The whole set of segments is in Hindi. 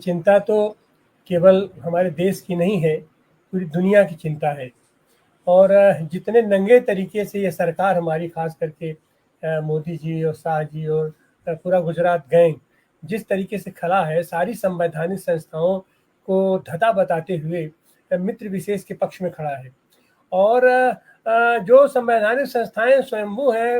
चिंता तो केवल हमारे देश की नहीं है, पूरी दुनिया की चिंता है। और जितने नंगे तरीके से ये सरकार हमारी, खास करके मोदी जी और शाह जी और पूरा गुजरात गैंग जिस तरीके से खड़ा है, सारी संवैधानिक संस्थाओं को धता बताते हुए मित्र विशेष के पक्ष में खड़ा है। और जो संवैधानिक संस्थाएं स्वयंभू हैं,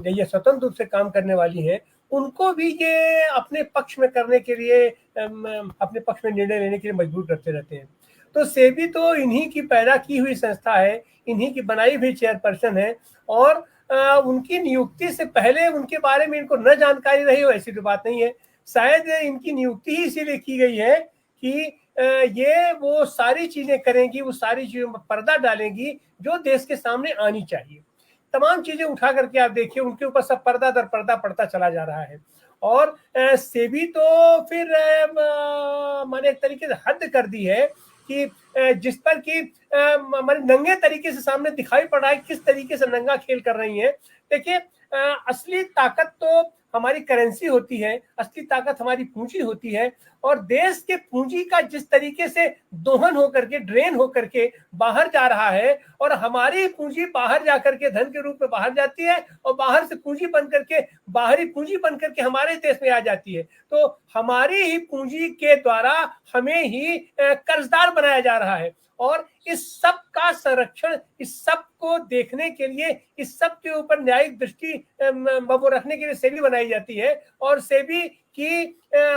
ये स्वतंत्र रूप से काम करने वाली हैं, उनको भी ये अपने पक्ष में करने के लिए, अपने पक्ष में निर्णय लेने के लिए मजबूर करते रहते हैं। तो सेबी तो इन्हीं की पैदा की हुई संस्था है, इन्हीं की बनाई हुई चेयरपर्सन है, और उनकी नियुक्ति से पहले उनके बारे में इनको न जानकारी रही हो ऐसी तो बात नहीं है। शायद इनकी नियुक्ति ही इसीलिए की गई है कि ये वो सारी चीजें करेंगी, वो सारी चीजों पर पर्दा डालेंगी जो देश के सामने आनी चाहिए। तमाम चीजें उठा करके आप देखिए, उनके ऊपर सब पर्दा दर पर्दा पड़ता चला जा रहा है। और सेबी तो फिर मैंने एक तरीके से हद कर दी है कि जिस पर कि मैंने नंगे तरीके से सामने दिखाई पड़ रहा है किस तरीके से नंगा खेल कर रही है। देखिए, असली ताकत तो हमारी करेंसी होती है, असली ताकत हमारी पूंजी होती है, और देश के पूंजी का जिस तरीके से दोहन होकर के, ड्रेन होकर के बाहर जा रहा है, और हमारी पूंजी बाहर जाकर के धन के रूप में बाहर जाती है, और बाहर से पूंजी बन करके, बाहरी पूंजी बन करके हमारे देश में आ जाती है। तो हमारी ही पूंजी के द्वारा हमें ही कर्जदार बनाया जा रहा है। और इस सब का संरक्षण, इस सब को देखने के लिए, इस सब के ऊपर न्यायिक दृष्टि वो रखने के लिए सेबी बनाई जाती है। और सेबी की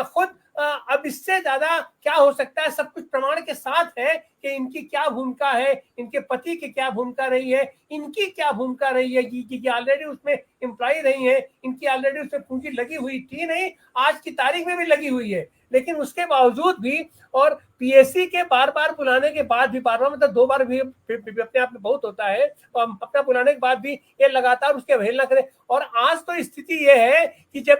खुद अब इससे ज्यादा क्या हो सकता है, सब कुछ प्रमाण के साथ है कि इनकी क्या भूमिका है, इनके पति की क्या भूमिका रही है, इनकी क्या भूमिका रही है, कि ऑलरेडी उसमें एम्प्लॉय रही है, इनकी ऑलरेडी उसमें पूंजी लगी हुई थी, नहीं आज की तारीख में भी लगी हुई है। लेकिन उसके बावजूद भी, और पीएससी के बार बार बुलाने के बाद भी, बार बार मतलब 2 बार भी अपने आप में बहुत होता है, और अपना बुलाने के बाद भी ये लगातार उसकी अवहेलना करें। और आज तो स्थिति ये है कि जब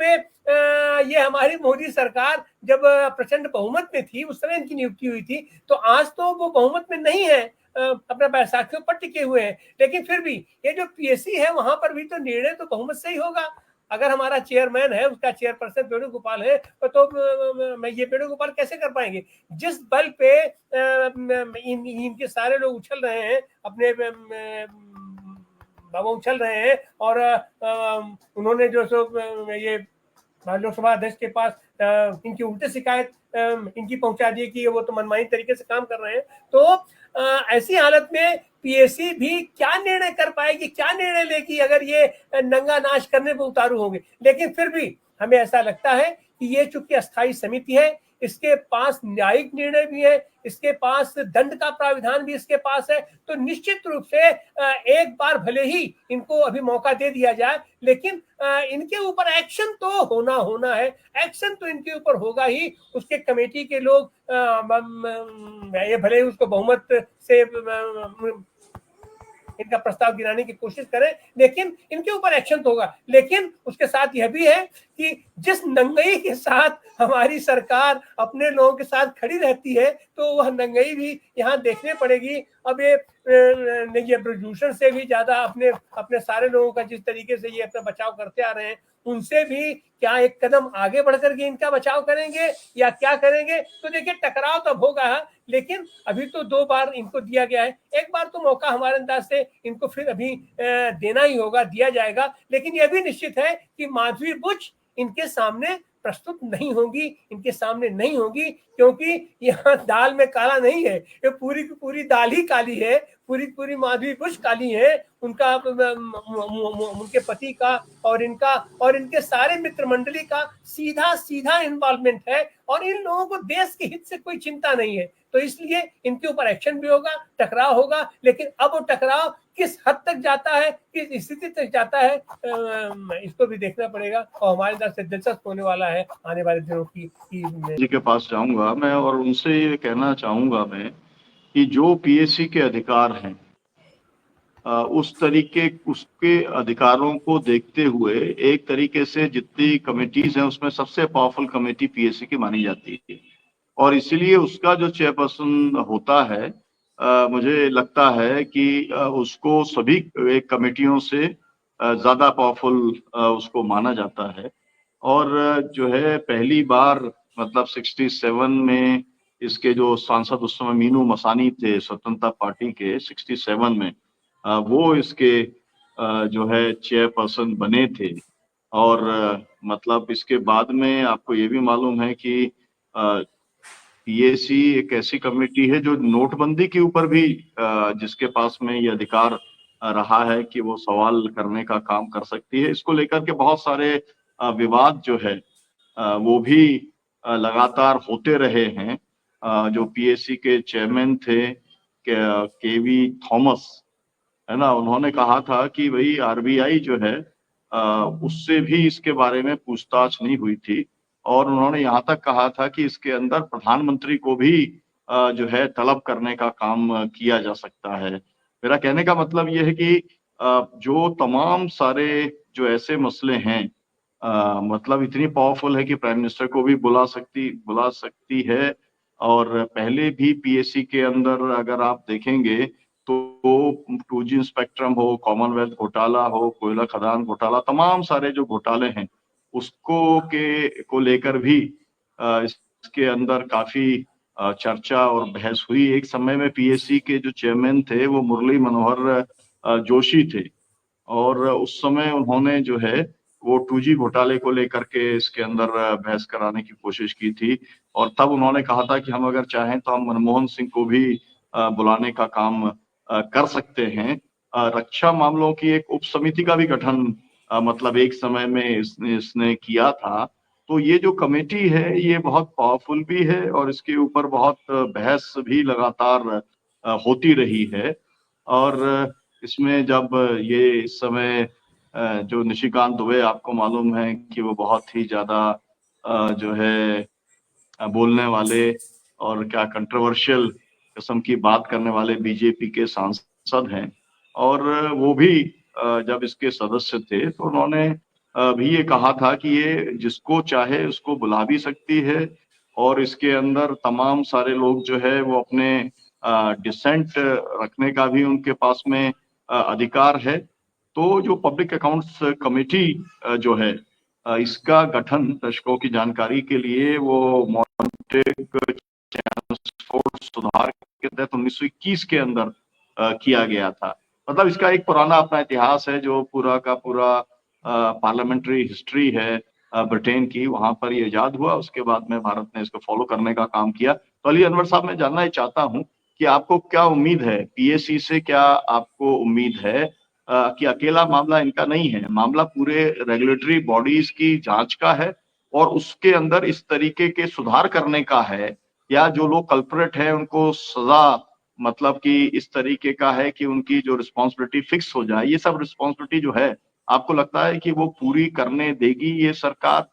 ये हमारी मोदी सरकार जब प्रचंड बहुमत में थी, उस समय इनकी नियुक्ति हुई थी, तो आज तो वो बहुमत में नहीं है, अपना बैसाखियों पर टिके हुए हैं। लेकिन फिर भी ये जो पीएससी है, वहां पर भी तो निर्णय तो बहुमत से ही होगा। अगर हमारा चेयरमैन है, उसका चेयरपर्सन वेणुगोपाल है, तो ये वेणुगोपाल कैसे कर पाएंगे? जिस बल पे इनके सारे लोग उछल रहे हैं, अपने बाबा उछल रहे हैं, और उन्होंने जो सो ये लोकसभा अध्यक्ष के पास इनकी उल्टे शिकायत इनकी पहुंचा दी कि वो तो मनमानी तरीके से काम कर रहे हैं। तो ऐसी हालत में पीएससी भी क्या निर्णय कर पाएगी, क्या निर्णय लेगी अगर ये नंगा नाच करने पर उतारू होंगे। लेकिन फिर भी हमें ऐसा लगता है कि ये चूंकि अस्थायी समिति है, इसके पास न्यायिक निर्णय भी है, इसके पास दंड का प्राविधान भी इसके पास है, तो निश्चित रूप से एक बार भले ही इनको अभी मौका दे दिया जाए, लेकिन इनके ऊपर एक्शन तो होना है, एक्शन तो इनके ऊपर होगा ही। उसके कमेटी के लोग ये भले ही उसको बहुमत से इनका प्रस्ताव गिराने की कोशिश करें, लेकिन इनके ऊपर एक्शन तो होगा। लेकिन उसके साथ यह भी है कि जिस नंगई के साथ हमारी सरकार अपने लोगों के साथ खड़ी रहती है, तो वह नंगई भी यहाँ देखने पड़ेगी। अब ये प्रदूषण से भी ज्यादा अपने सारे लोगों का जिस तरीके से ये अपना बचाव करते आ रहे हैं, उनसे भी क्या एक कदम आगे बढ़कर के इनका बचाव करेंगे या क्या करेंगे? तो देखिए, टकराव तब होगा, लेकिन अभी तो 2 बार इनको दिया गया है, एक बार तो मौका हमारे अंदाज से इनको फिर अभी देना ही होगा, दिया जाएगा। लेकिन यह भी निश्चित है कि माधवी बुच इनके सामने प्रस्तुत नहीं होगी, इनके सामने नहीं होगी, क्योंकि यहाँ दाल में काला नहीं है, ये पूरी की पूरी दाल ही काली है, पूरी पूरी माधवी बुच काली है। उनका, उनके पति का और इनका और इनके सारे मित्र मंडली का सीधा सीधा इन्वॉल्वमेंट है, और इन लोगों को देश के हित से कोई चिंता नहीं है। तो इसलिए इनके ऊपर एक्शन भी होगा, टकराव होगा। लेकिन अब वो टकराव किस हद तक जाता है, किस स्थिति तक जाता है, इसको भी देखना पड़ेगा, और हमारे अंदर से दिलचस्प होने वाला है आने वाले दिनों की जी के पास जाऊंगा मैं, और उनसे ये कहना चाहूंगा मैं कि जो पीएससी के अधिकार हैं, उसके अधिकारों को देखते हुए एक तरीके से जितनी कमेटीज हैं उसमें सबसे पावरफुल कमेटी पीएससी की मानी जाती है, और इसीलिए उसका जो चेयरपर्सन होता है, मुझे लगता है कि उसको सभी कमेटियों से ज्यादा पावरफुल उसको माना जाता है। और जो है, पहली बार मतलब 67 में इसके जो सांसद उस समय मीनू मसानी थे स्वतंत्रता पार्टी के, 67 में वो इसके जो है चेयरपर्सन बने थे। और मतलब इसके बाद में आपको ये भी मालूम है कि पीएसी एक ऐसी कमेटी है जो नोटबंदी के ऊपर भी जिसके पास में ये अधिकार रहा है कि वो सवाल करने का काम कर सकती है। इसको लेकर के बहुत सारे विवाद जो है वो भी लगातार होते रहे हैं। जो पीएसी के चेयरमैन थे केवी थॉमस, है ना, उन्होंने कहा था कि भाई आरबीआई जो है उससे भी इसके बारे में पूछताछ नहीं हुई थी। और उन्होंने यहाँ तक कहा था कि इसके अंदर प्रधानमंत्री को भी जो है तलब करने का काम किया जा सकता है। मेरा कहने का मतलब ये है कि जो तमाम सारे जो ऐसे मसले हैं, मतलब इतनी पावरफुल है कि प्राइम मिनिस्टर को भी बुला सकती है। और पहले भी पीएससी के अंदर अगर आप देखेंगे तो 2G स्पेक्ट्रम हो, कॉमनवेल्थ घोटाला हो, कोयला खदान घोटाला, तमाम सारे जो घोटाले हैं उसको को लेकर भी इसके अंदर काफी चर्चा और बहस हुई। एक समय में पीएससी के जो चेयरमैन थे वो मुरली मनोहर जोशी थे, और उस समय उन्होंने जो है वो 2G घोटाले को लेकर के इसके अंदर बहस कराने की कोशिश की थी। और तब उन्होंने कहा था कि हम अगर चाहें तो हम मनमोहन सिंह को भी बुलाने का काम कर सकते हैं। रक्षा मामलों की एक उप समिति का भी गठन मतलब एक समय में इसने किया था। तो ये जो कमेटी है ये बहुत पावरफुल भी है और इसके ऊपर बहुत बहस भी लगातार होती रही है। और इसमें जब ये इस समय जो निशिकांत दुबे, आपको मालूम है कि वो बहुत ही ज्यादा जो है बोलने वाले और क्या कंट्रोवर्शियल किस्म की बात करने वाले बीजेपी के सांसद हैं, और वो भी जब इसके सदस्य थे तो उन्होंने भी ये कहा था कि ये जिसको चाहे उसको बुला भी सकती है, और इसके अंदर तमाम सारे लोग जो है वो अपने डिसेंट रखने का भी उनके पास में अधिकार है। तो जो पब्लिक अकाउंट्स कमेटी जो है इसका गठन दर्शकों की जानकारी के लिए वो सुधार के तहत 1921 के अंदर किया गया था। मतलब इसका एक पुराना अपना इतिहास है जो पूरा का पूरा पार्लियामेंट्री हिस्ट्री है ब्रिटेन की, वहां पर ये इजाद हुआ। उसके बाद में भारत ने इसको फॉलो करने का काम किया। तो अली अनवर साहब, मैं जानना ही चाहता हूं कि आपको क्या उम्मीद है पीएससी से, क्या आपको उम्मीद है कि अकेला मामला इनका नहीं है, मामला पूरे रेगुलेटरी बॉडीज की जांच का है और उसके अंदर इस तरीके के सुधार करने का है, या जो लोग कल्प्रेट हैं उनको सजा मतलब कि इस तरीके का है कि उनकी जो रिस्पॉन्सिबिलिटी फिक्स हो जाए? ये सब रिस्पॉन्सिबिलिटी जो है आपको लगता है कि वो पूरी करने देगी ये सरकार?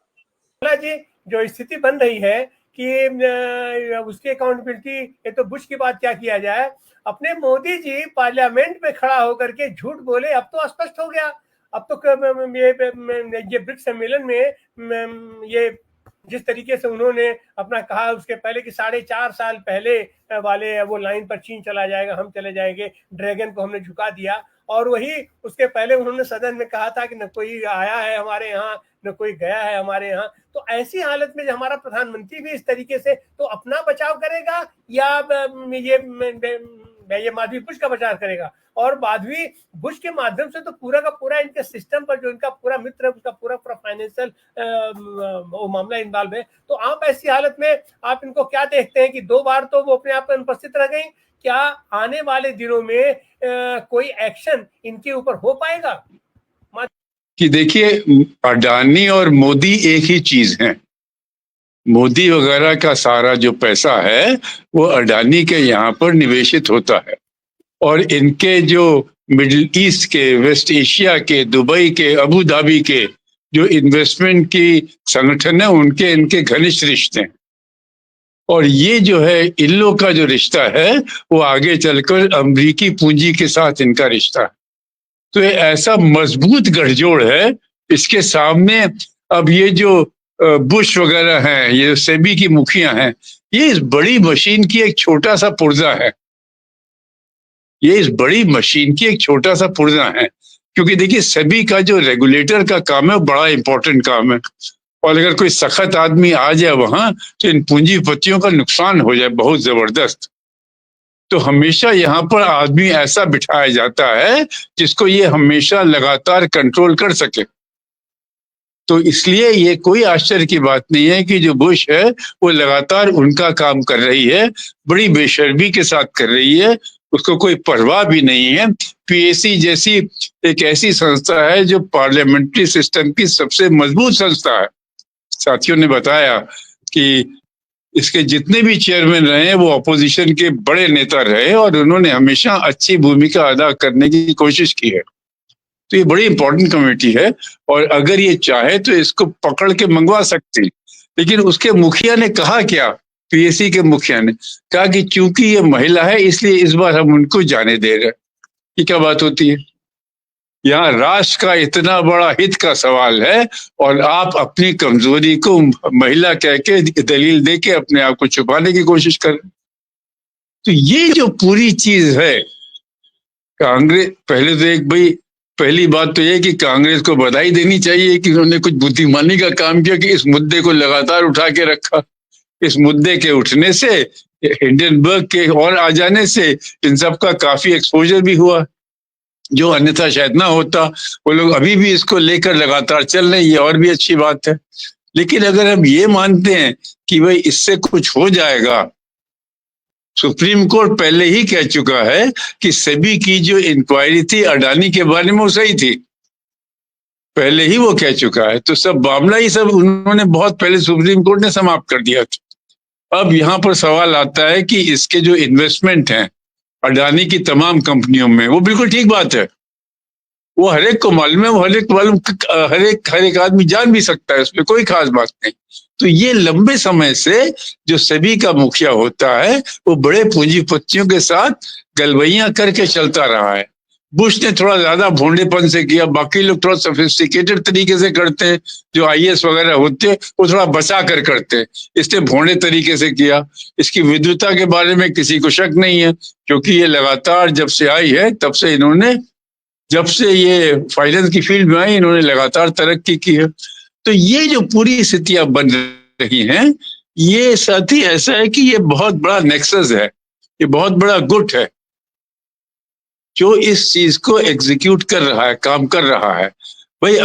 जी, जो स्थिति बन रही है कि उसकी अकाउंटेबिलिटी, ये तो बुश की बात क्या किया जाए, अपने मोदी जी पार्लियामेंट में खड़ा होकर के झूठ बोले। अब तो स्पष्ट हो गया। अब तो ये ब्रिक्स सम्मेलन में ये जिस तरीके से उन्होंने अपना कहा, उसके पहले कि 4.5 साल पहले वाले वो लाइन पर चीन चला जाएगा, हम चले जाएंगे, ड्रैगन को हमने झुका दिया। और वही उसके पहले उन्होंने सदन में कहा था कि न कोई आया है हमारे यहाँ, न कोई गया है हमारे यहाँ। तो ऐसी हालत में जो हमारा प्रधानमंत्री भी इस तरीके से तो अपना बचाव करेगा या ये माधवी बुश का बचाव करेगा? और माधवी बुश के माध्यम से तो पूरा का पूरा इनके सिस्टम पर जो इनका पूरा मित्र है उसका पूरा पूरा फाइनेंशियल वो मामला इन्वॉल्व है। तो आप ऐसी हालत में आप इनको क्या देखते हैं कि 2 बार तो वो अपने आप में अनुपस्थित रह गई, क्या आने वाले दिनों में कोई एक्शन इनके ऊपर हो पाएगा? कि देखिए, अडानी और मोदी एक ही चीज है। मोदी वगैरह का सारा जो पैसा है वो अडानी के यहाँ पर निवेशित होता है, और इनके जो मिडिल ईस्ट के, वेस्ट एशिया के, दुबई के, अबू धाबी के जो इन्वेस्टमेंट की संगठन है उनके इनके घनिष्ठ रिश्ते हैं। और ये जो है इन लोग का जो रिश्ता है वो आगे चलकर अमेरिकी पूंजी के साथ इनका रिश्ता है। तो ये ऐसा मजबूत गठजोड़ है। इसके सामने अब ये जो बुश वगैरह हैं, ये सेबी की मुखिया हैं, ये इस बड़ी मशीन की एक छोटा सा पुर्जा है। ये इस बड़ी मशीन की एक छोटा सा पुर्जा है। क्योंकि देखिए, सेबी का जो रेगुलेटर का काम है वो बड़ा इंपॉर्टेंट काम है। और अगर कोई सख्त आदमी आ जाए वहां तो इन पूंजीपतियों का नुकसान हो जाए बहुत जबरदस्त। तो हमेशा यहाँ पर आदमी ऐसा बिठाया जाता है जिसको ये हमेशा लगातार कंट्रोल कर सके। तो इसलिए ये कोई आश्चर्य की बात नहीं है कि जो बुश है वो लगातार उनका काम कर रही है, बड़ी बेशर्मी के साथ कर रही है, उसको कोई परवाह भी नहीं है। पीएसी जैसी एक ऐसी संस्था है जो पार्लियामेंट्री सिस्टम की सबसे मजबूत संस्था है। साथियों ने बताया कि इसके जितने भी चेयरमैन रहे वो अपोजिशन के बड़े नेता रहे और उन्होंने हमेशा अच्छी भूमिका अदा करने की कोशिश की है। तो ये बड़ी इंपॉर्टेंट कमेटी है और अगर ये चाहे तो इसको पकड़ के मंगवा सकती। लेकिन उसके मुखिया ने कहा क्या, पीएसी के मुखिया ने कहा कि चूंकि ये महिला है इसलिए इस बार हम उनको जाने दे रहे हैं। ये क्या बात होती है? यहाँ राष्ट्र का इतना बड़ा हित का सवाल है और आप अपनी कमजोरी को महिला कह के दलील दे के अपने आप को छुपाने की कोशिश कर। तो ये जो पूरी चीज है, कांग्रेस पहले तो एक भाई पहली बात तो ये कि कांग्रेस को बधाई देनी चाहिए कि उन्होंने कुछ बुद्धिमानी का काम किया कि इस मुद्दे को लगातार उठा के रखा। इस मुद्दे के उठने से, हिंडनबर्ग के और आ जाने से इन सब का काफी एक्सपोजर भी हुआ जो अन्यथा शायद ना होता। वो लोग अभी भी इसको लेकर लगातार चल रहे हैं, ये और भी अच्छी बात है। लेकिन अगर हम ये मानते हैं कि भाई इससे कुछ हो जाएगा, सुप्रीम कोर्ट पहले ही कह चुका है कि सेबी की जो इंक्वायरी थी अडानी के बारे में वो सही थी, पहले ही वो कह चुका है। तो सब मामला ही सब उन्होंने बहुत पहले सुप्रीम कोर्ट ने समाप्त कर दिया था। अब यहाँ पर सवाल आता है कि इसके जो इन्वेस्टमेंट हैं अडानी की तमाम कंपनियों में, वो बिल्कुल ठीक बात है, वो हर एक को मालूम है, वो हर एक आदमी जान भी सकता है, उसमें कोई खास बात नहीं। तो ये लंबे समय से जो सेबी का मुखिया होता है वो बड़े पूंजीपतियों के साथ गलवैयां करके चलता रहा है। बुश ने थोड़ा ज्यादा भोंडेपन से किया, बाकी लोग थोड़ा सोफिस्टिकेटेड तरीके से करते हैं, जो आईएएस वगैरह होते हैं वो थोड़ा बचा कर करते हैं, इसने भोंडे तरीके से किया। इसकी विद्वता के बारे में किसी को शक नहीं है क्योंकि ये लगातार जब से आई है तब से इन्होंने, जब से ये फाइनेंस की फील्ड में आई इन्होंने लगातार तरक्की की है। तो ये जो पूरी स्थितियां बन रही हैं ये साथ ही ऐसा है कि ये बहुत बड़ा नेक्सस है, ये बहुत बड़ा गुट है जो इस चीज को एग्जीक्यूट कर रहा है, काम कर रहा है। भाई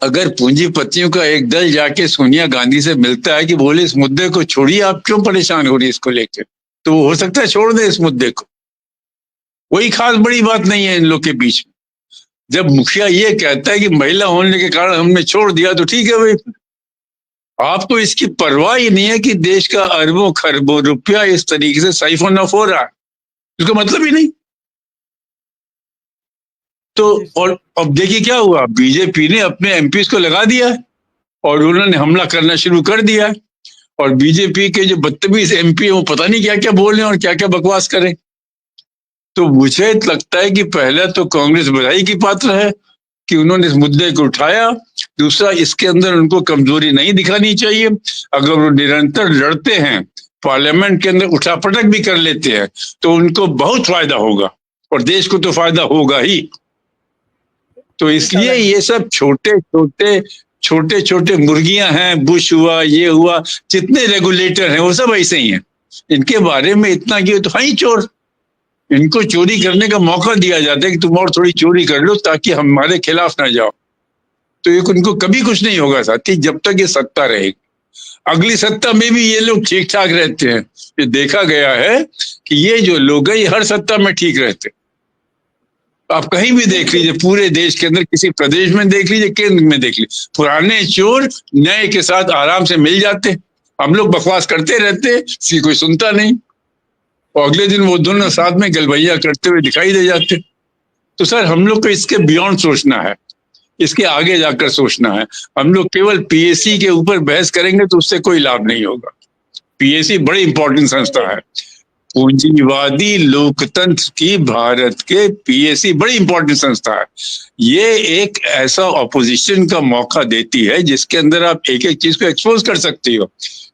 अगर पूंजीपतियों का एक दल जाके सोनिया गांधी से मिलता है कि बोले इस मुद्दे को छोड़िए, आप क्यों परेशान हो रही है इसको लेकर, तो हो सकता है छोड़ दे इस मुद्दे को, कोई खास बड़ी बात नहीं है इन लोग के बीच में। जब मुखिया ये कहता है कि महिला होने के कारण हमने छोड़ दिया तो ठीक है भाई, आपको इसकी परवाह ही नहीं है कि देश का अरबों खरबों रुपया इस तरीके से साइफन ऑफ हो रहा है, इसका मतलब ही नहीं। तो और अब देखिए क्या हुआ, बीजेपी ने अपने एमपीज को लगा दिया है और उन्होंने हमला करना शुरू कर दिया है और बीजेपी के जो बदतमीज एमपी है वो पता नहीं क्या क्या बोल रहे हैं और क्या क्या बकवास करें। तो मुझे लगता है कि पहला तो कांग्रेस बधाई की पात्र है कि उन्होंने इस मुद्दे को उठाया। दूसरा, इसके अंदर उनको कमजोरी नहीं दिखानी चाहिए। अगर वो निरंतर लड़ते हैं, पार्लियामेंट के अंदर उठापटक भी कर लेते हैं तो उनको बहुत फायदा होगा और देश को तो फायदा होगा ही। तो इसलिए ये सब छोटे छोटे मुर्गियां हैं, बुश हुआ, ये हुआ, जितने रेगुलेटर हैं वो सब ऐसे ही हैं। इनके बारे में इतना कि तो हाँ ही चोर, इनको चोरी करने का मौका दिया जाता है कि तुम और थोड़ी चोरी कर लो ताकि हमारे खिलाफ ना जाओ। तो ये उनको कभी कुछ नहीं होगा साथी जब तक ये सत्ता रहेगी। अगली सत्ता में भी ये लोग ठीक ठाक रहते हैं। ये देखा गया है कि ये जो लोग हैं ये हर सत्ता में ठीक रहते हैं। आप कहीं भी देख लीजिए, पूरे देश के अंदर किसी प्रदेश में देख लीजिए, केंद्र में देख लीजिए, पुराने चोर नए के साथ आराम से मिल जाते। हम लोग बकवास करते रहते, किसी कोई सुनता नहीं और अगले दिन वो दोनों साथ में गलबैया करते हुए दिखाई दे जाते। तो सर हम लोग को इसके बियॉन्ड सोचना है, इसके आगे जाकर सोचना है। हम लोग केवल पीएसी के ऊपर बहस करेंगे तो उससे कोई लाभ नहीं होगा। पीएसी बड़ी इंपॉर्टेंट संस्था है, पूंजीवादी लोकतंत्र की भारत के पीएसी बड़ी इंपॉर्टेंट संस्था है। ये एक ऐसा ऑपोजिशन का मौका देती है जिसके अंदर आप एक एक चीज को एक्सपोज कर सकती हो।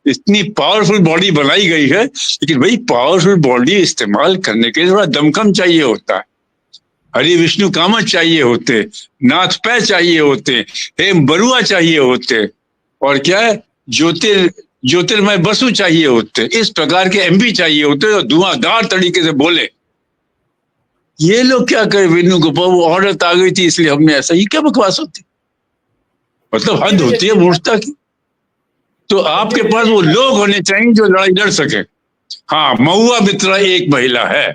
इतनी पावरफुल बॉडी बनाई गई है, लेकिन भाई पावरफुल बॉडी इस्तेमाल करने के लिए थोड़ा दमखम चाहिए होता है। हरि विष्णु कामत चाहिए होते, नाथ पै चाहिए होते, हेम बरुआ चाहिए होते, और क्या है, ज्योतिर्मय बसु चाहिए होते, इस प्रकार के एमपी चाहिए होते और धुआंधार तरीके से बोले। ये लोग क्या करे, वेणुगोपाल वो औरत आ गई थी इसलिए हमने ऐसा, ये क्या बकवास होती, मतलब हद होती है मूर्खता की। तो आपके पास वो लोग होने चाहिए जो लड़ाई लड़ सके। हाँ, महुआ मित्रा एक महिला है,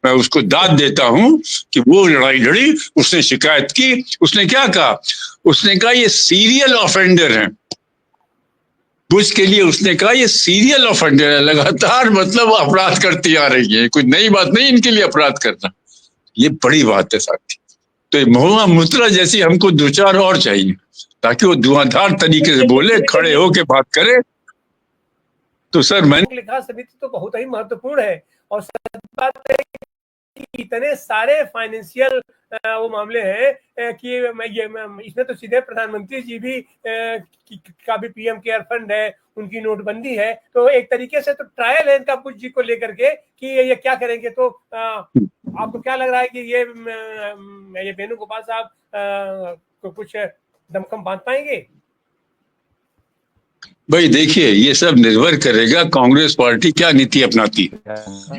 मैं उसको दाद देता हूं कि वो लड़ाई लड़ी, उसने शिकायत की, उसने क्या कहा, उसने कहा ये सीरियल ऑफेंडर हैं, बुश के लिए उसने कहा ये सीरियल ऑफेंडर है, लगातार मतलब अपराध करती आ रही है, कोई नई बात नहीं इनके लिए अपराध करना, ये बड़ी बात है साथी। तो महुआ मित्रा जैसी हमको दो चार और चाहिए, ताकि वो धुआंधार तरीके से बोले, खड़े होके बात करे। तो सर मैंने लिखा समिति तो बहुत ही महत्वपूर्ण है, और सच बात है कि इतने सारे फाइनेंशियल वो मामले हैं कि इसमें तो सीधे प्रधानमंत्री जी भी का भी पीएम केयर फंड है, उनकी नोटबंदी है, तो एक तरीके से तो ट्रायल है इनका बुश जी को लेकर के कि ये क्या करेंगे। तो आपको क्या लग रहा है कि ये वेणुगोपाल साहब को कुछ दमखम बांध पाएंगे? भाई देखिए, ये सब निर्भर करेगा कांग्रेस पार्टी क्या नीति अपनाती है।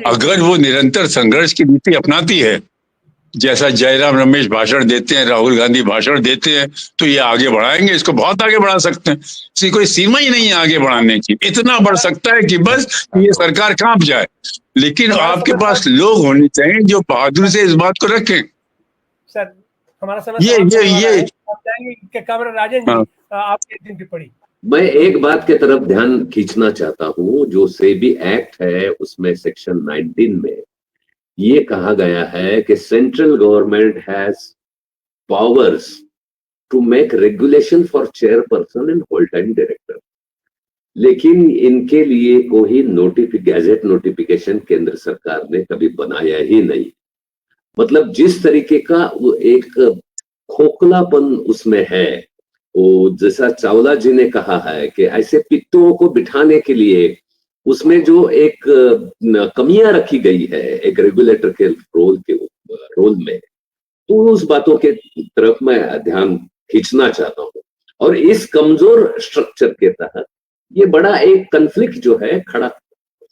अगर वो निरंतर संघर्ष की नीति अपनाती है, जैसा जयराम रमेश भाषण देते हैं, राहुल गांधी भाषण देते हैं, तो ये आगे बढ़ाएंगे, इसको बहुत आगे बढ़ा सकते हैं, इसकी कोई सीमा ही नहीं है आगे बढ़ाने की। इतना बढ़ सकता है कि बस ये सरकार कांप जाए, लेकिन आपके पास लोग होने चाहिए जो बहादुरी से इस बात को रखें। सर हमारा समय ये कामरा राजन जी, आपकी दिन टिप्पणी। मैं एक बात की तरफ ध्यान खींचना चाहता हूं, जो सेबी एक्ट है उसमें सेक्शन 19 में ये कहा गया है कि central government has powers to make regulation for chairperson and whole time director, लेकिन इनके लिए कोई गैजेट नोटिफिकेशन केंद्र सरकार ने कभी बनाया ही नहीं। मतलब जिस तरीके का वो एक खोखलापन उसमें है, वो जैसा चावला जी ने कहा है कि ऐसे पित्तों को बिठाने के लिए उसमें जो एक कमियां रखी गई है एक रेगुलेटर के रोल में, तो उस बातों के तरफ मैं ध्यान खींचना चाहता हूं। और इस कमजोर स्ट्रक्चर के तहत ये बड़ा एक कन्फ्लिक्ट जो है खड़ा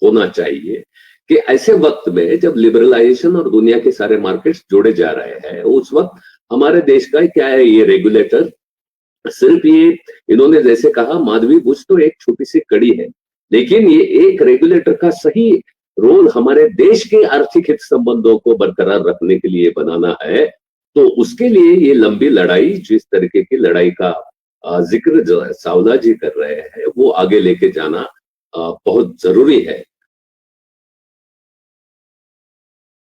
होना चाहिए कि ऐसे वक्त में जब लिबरलाइजेशन और दुनिया के सारे मार्केट्स जोड़े जा रहे हैं, उस वक्त हमारे देश का क्या है, ये रेगुलेटर सिर्फ ये इन्होंने जैसे कहा माधवी बुश तो एक छोटी सी कड़ी है, लेकिन ये एक रेगुलेटर का सही रोल हमारे देश के आर्थिक हित संबंधों को बरकरार रखने के लिए बनाना है। तो उसके लिए ये लंबी लड़ाई, जिस तरीके की लड़ाई का जिक्र जो है सावला जी कर रहे हैं, वो आगे लेके जाना बहुत जरूरी है।